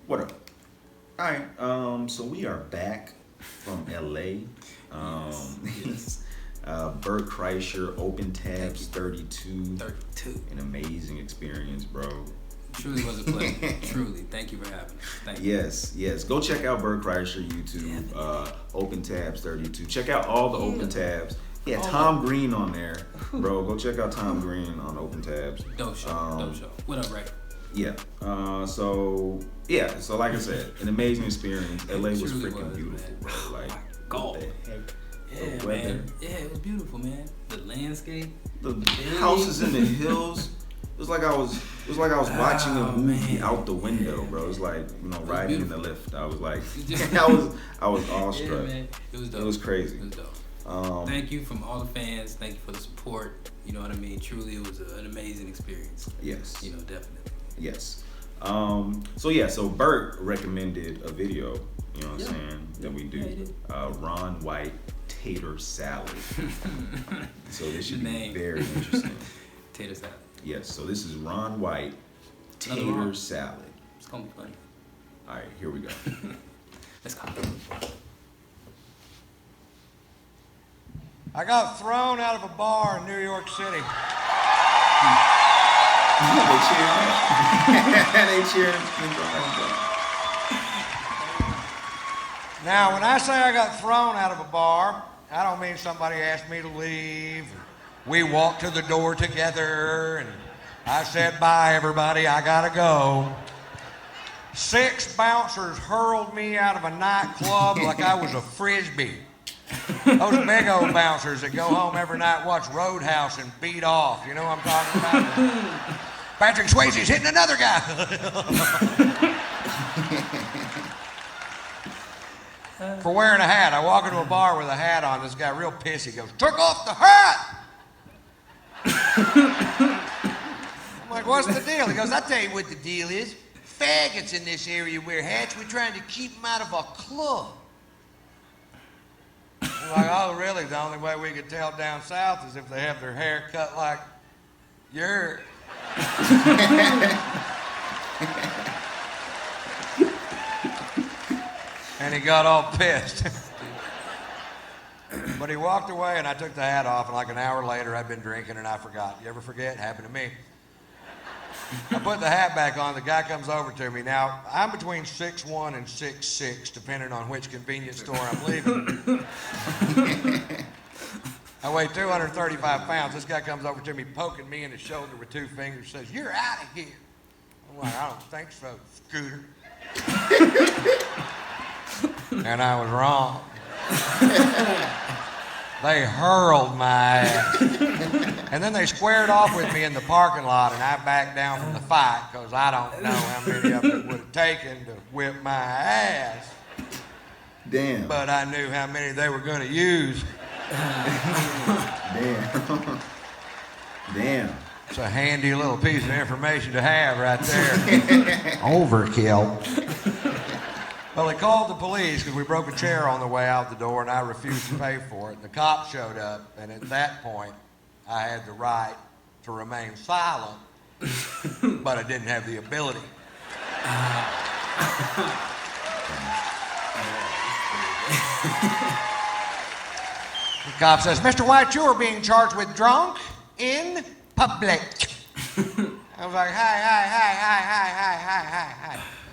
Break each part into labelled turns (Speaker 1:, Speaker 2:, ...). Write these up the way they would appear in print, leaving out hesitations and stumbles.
Speaker 1: What up? All right. So we are back from LA.
Speaker 2: Yes.
Speaker 1: Bert Kreischer, Open
Speaker 2: Thank
Speaker 1: Tabs
Speaker 2: you.
Speaker 1: 32.
Speaker 2: 32.
Speaker 1: An amazing experience, bro.
Speaker 2: Truly was a pleasure. Truly. Thank you for having me. Thank you.
Speaker 1: Yes. Go check out Bert Kreischer YouTube. Open Tabs 32. Check out all the Open Tabs. Yeah, Tom Green on there, bro. Go check out Tom Green on Open Tabs.
Speaker 2: Dope show. Dope show. What up, Ray?
Speaker 1: Yeah. So like I said, an amazing experience. LA was
Speaker 2: truly
Speaker 1: freaking
Speaker 2: was,
Speaker 1: beautiful,
Speaker 2: man.
Speaker 1: bro. Like,
Speaker 2: God.
Speaker 1: what the heck?
Speaker 2: Yeah,
Speaker 1: The weather.
Speaker 2: man. Yeah, it was beautiful, man. The landscape.
Speaker 1: The houses in the hills. It was like I was watching a movie
Speaker 2: man.
Speaker 1: out the window,
Speaker 2: Yeah,
Speaker 1: bro. It was like, riding in the lift. I was like,
Speaker 2: just-
Speaker 1: I was awestruck.
Speaker 2: Yeah, man. It was dope.
Speaker 1: It was crazy.
Speaker 2: It was dope. Thank you from all the fans. Thank you for the support. You know what I mean? Truly, it was an amazing experience.
Speaker 1: Yes.
Speaker 2: You know, definitely.
Speaker 1: Yes. So Bert recommended a video, you know what I'm saying, that we do.
Speaker 2: Yeah, he did.
Speaker 1: Ron White Tater Salad. So this should be
Speaker 2: Name.
Speaker 1: very interesting.
Speaker 2: Tater salad.
Speaker 1: Yes, so this is Ron White
Speaker 2: Another
Speaker 1: Tater
Speaker 2: Ron.
Speaker 1: Salad.
Speaker 2: It's gonna be funny.
Speaker 1: All right, here we go.
Speaker 2: Let's go.
Speaker 3: I got thrown out of a bar in New York City.
Speaker 1: They cheering. They cheering.
Speaker 3: Now, when I say I got thrown out of a bar, I don't mean somebody asked me to leave. We walked to the door together, and I said, bye, everybody, I gotta go. 6 bouncers hurled me out of a nightclub like I was a frisbee. Those big old bouncers that go home every night, watch Roadhouse, and beat off. You know what I'm talking about? Patrick Swayze's hitting another guy. For wearing a hat. I walk into a bar with a hat on. This guy real pissy goes, took off the hat! I'm like, what's the deal? He goes, I'll tell you what the deal is. Faggots in this area wear hats. We're trying to keep them out of our club. I'm like, oh, really? The only way we could tell down south is if they have their hair cut like yours. And he got all pissed. But he walked away, and I took the hat off, and like an hour later, I'd been drinking, and I forgot. You ever forget? Happened to me. I put the hat back on. The guy comes over to me. Now, I'm between 6'1" and 6'6", depending on which convenience store I'm leaving. I weigh 235 pounds. This guy comes over to me, poking me in the shoulder with 2 fingers, says, you're out of here. I'm like, I don't think so, Scooter. And I was wrong. They hurled my ass. And then they squared off with me in the parking lot, and I backed down from the fight because I don't know how many of them it would have taken to whip my ass.
Speaker 1: Damn.
Speaker 3: But I knew how many they were going to use.
Speaker 1: Damn. Damn.
Speaker 3: It's a handy little piece of information to have right there. Overkill. Well, they called the police because we broke a chair on the way out the door, and I refused to pay for it. The cops showed up, and at that point, I had the right to remain silent, but I didn't have the ability. The cop says, Mr. White, you are being charged with drunk in public. I was like, hi.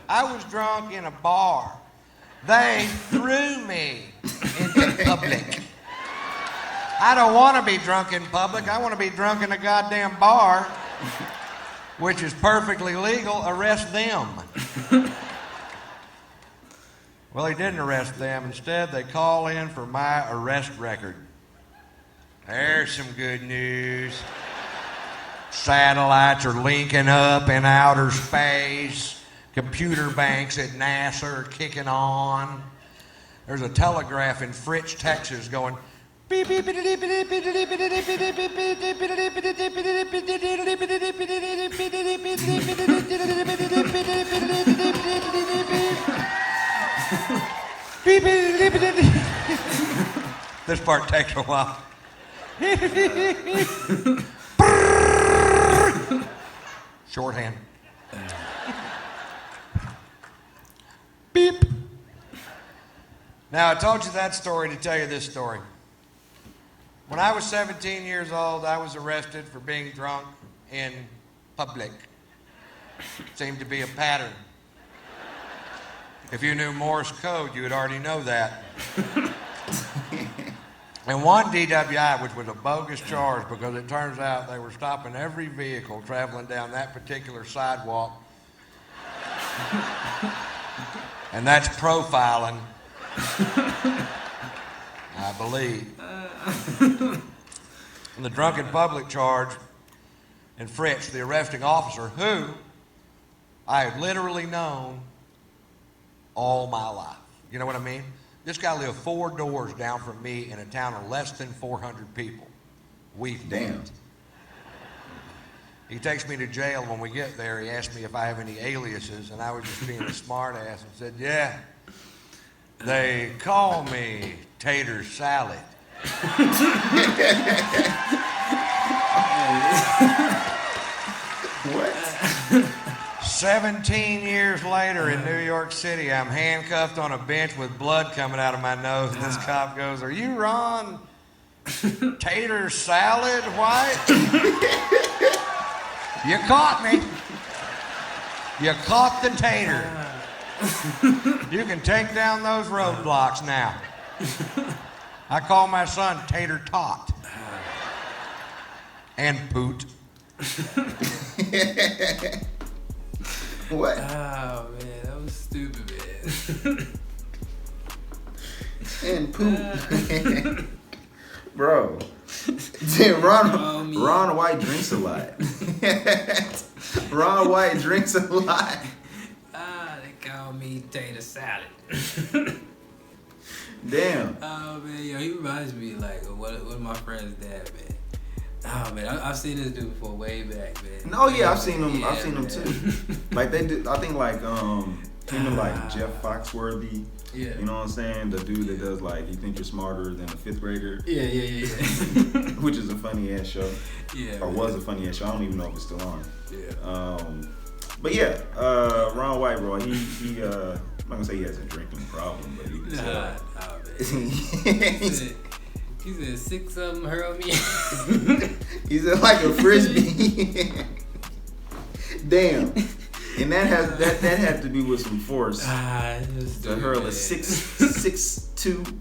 Speaker 3: I was drunk in a bar. They threw me into public. I don't want to be drunk in public. I want to be drunk in a goddamn bar, which is perfectly legal. Arrest them. Well, he didn't arrest them. Instead, they call in for my arrest record. There's some good news. Satellites are linking up in outer space. Computer banks at NASA are kicking on. There's a telegraph in Fritch, Texas going beep beep beep beep beep beep beep beep beep. This part takes a while. Shorthand. Now, I told you that story to tell you this story. When I was 17 years old, I was arrested for being drunk in public. Seemed to be a pattern. If you knew Morse code, you would already know that. And one DWI, which was a bogus charge because it turns out they were stopping every vehicle traveling down that particular sidewalk. And that's profiling, I believe. And the drunken public charge and Fritz, the arresting officer, who I had literally known all my life. You know what I mean? This guy lived 4 doors down from me in a town of less than 400 people. We've met. He takes me to jail. When we get there, he asks me if I have any aliases, and I was just being a smart ass and said, yeah, they call me Tater Salad.
Speaker 1: What?
Speaker 3: 17 years later in New York City, I'm handcuffed on a bench with blood coming out of my nose, and this cop goes, are you Ron Tater Salad White? You caught me. You caught the tater. You can take down those roadblocks now. I call my son Tater Tot. And Poot.
Speaker 1: What?
Speaker 2: Oh man, that was stupid, man.
Speaker 1: And poop. Bro. Ron White drinks a lot. Ron White drinks a lot.
Speaker 2: They call me Tater Salad.
Speaker 1: Damn.
Speaker 2: Oh man, yo, he reminds me like of one of my friends' dad, man. Oh man, I've seen this dude before, way back, man.
Speaker 1: Oh yeah, I've seen him.
Speaker 2: Yeah,
Speaker 1: I've seen him too. Like they did. I think like him and like Jeff Foxworthy.
Speaker 2: Yeah.
Speaker 1: You know what I'm saying? The dude that does like you think you're smarter than a 5th grader.
Speaker 2: Yeah.
Speaker 1: Which is a funny ass show.
Speaker 2: Yeah.
Speaker 1: Or was a funny ass show. I don't even know if it's still on.
Speaker 2: Yeah.
Speaker 1: But yeah, Ron White, bro. He I'm not gonna say he has a drinking problem, but he can
Speaker 2: man. He said 6 of them hurl me.
Speaker 1: He's like a frisbee. Damn. And that had to be with some force to hurl a 6'2"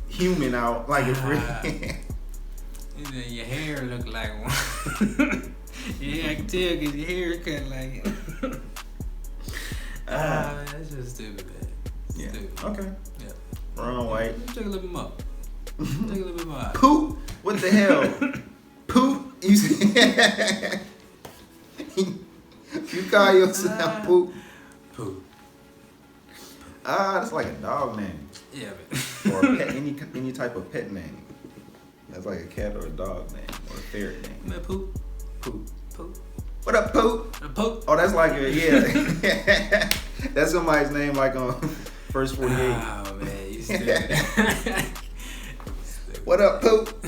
Speaker 1: human out like a frisbee.
Speaker 2: And then your hair look like one. Yeah, I can tell because your hair cut like it. That's just stupid, man.
Speaker 1: Yeah.
Speaker 2: Stupid.
Speaker 1: Okay.
Speaker 2: Yeah.
Speaker 1: Ron White.
Speaker 2: Let's take a little bit more. Take a little bit more.
Speaker 1: Poop? What the hell? Poop? You call yourself Poop?
Speaker 2: Poop.
Speaker 1: That's like a dog name.
Speaker 2: Yeah, man.
Speaker 1: Or a pet, any type of pet name. That's like a cat or a dog name or a ferret name.
Speaker 2: Man, Poop.
Speaker 1: Poop.
Speaker 2: Poop.
Speaker 1: What up, Poop?
Speaker 2: Poop.
Speaker 1: Oh, that's like yeah. That's somebody's name like on First 48.
Speaker 2: Oh, man. You stupid.
Speaker 1: What up, Poop?